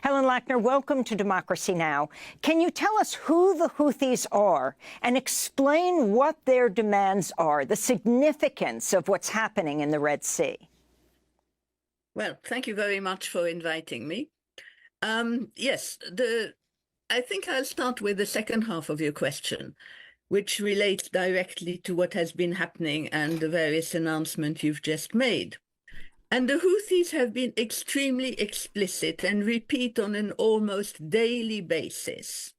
Helen Lackner, welcome to Democracy Now! Can you tell us who the Houthis are and explain what their demands are, the significance of what's happening in the Red Sea? Well, thank you very much for inviting me. Yes, I think I'll start with the second half of your question, which relates directly to what has been happening and the various announcements you've just made. And the Houthis have been extremely explicit and repeat on an almost daily basis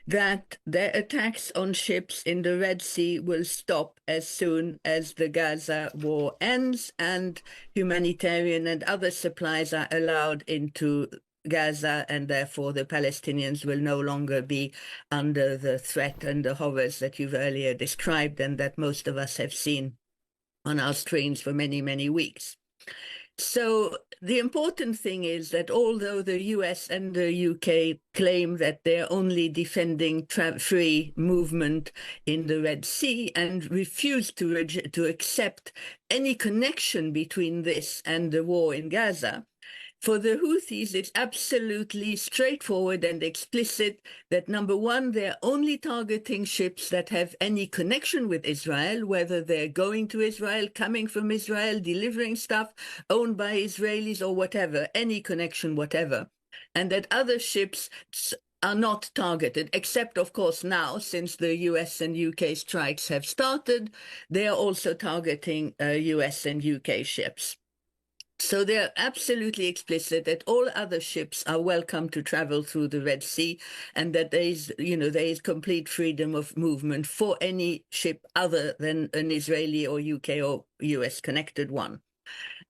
that their attacks on ships in the Red Sea will stop as soon as the Gaza war ends and humanitarian and other supplies are allowed into Gaza, and therefore the Palestinians will no longer be under the threat and the horrors that you've earlier described and that most of us have seen on our screens for many, many weeks. So the important thing is that although the US and the UK claim that they're only defending free movement in the Red Sea and refuse to accept any connection between this and the war in Gaza, for the Houthis, it's absolutely straightforward and explicit that, number one, they're only targeting ships that have any connection with Israel, whether they're going to Israel, coming from Israel, delivering stuff, owned by Israelis or whatever, any connection, whatever. And that other ships are not targeted, except, of course, now, since the US and UK strikes have started, they are also targeting US and UK ships. So they're absolutely explicit that all other ships are welcome to travel through the Red Sea and that there is complete freedom of movement for any ship other than an Israeli or UK or US connected one.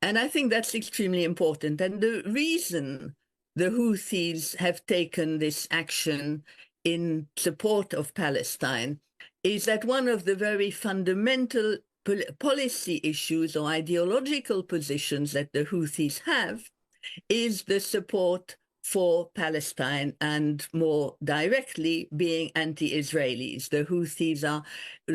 And I think that's extremely important. And the reason the Houthis have taken this action in support of Palestine is that one of the very fundamental policy issues or ideological positions that the Houthis have is the support for Palestine and more directly being anti-Israelis. The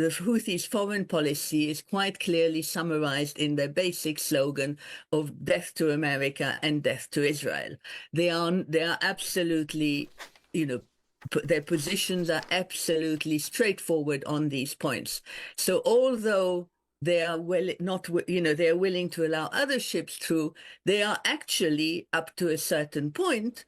Houthis' foreign policy is quite clearly summarized in their basic slogan of death to America and death to Israel. They are absolutely, their positions are absolutely straightforward on these points. So although they are they are willing to allow other ships through, they are actually, up to a certain point,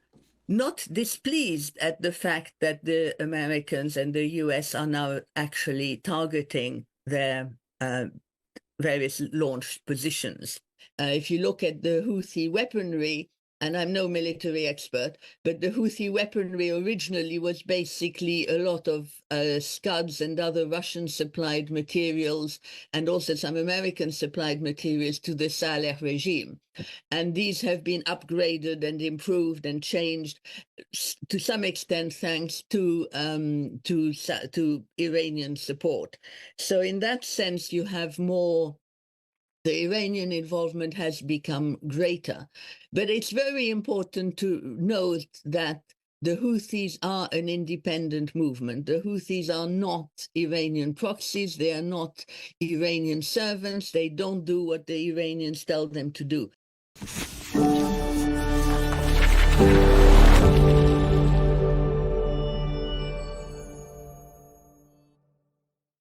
not displeased at the fact that the Americans and the US are now actually targeting their various launch positions. If you look at the Houthi weaponry, and I'm no military expert, but the Houthi weaponry originally was basically a lot of Scuds and other Russian-supplied materials and also some American-supplied materials to the Saleh regime. And these have been upgraded and improved and changed to some extent thanks to Iranian support. So in that sense, you have more. The Iranian involvement has become greater. But it's very important to note that the Houthis are an independent movement. The Houthis are not Iranian proxies. They are not Iranian servants. They don't do what the Iranians tell them to do.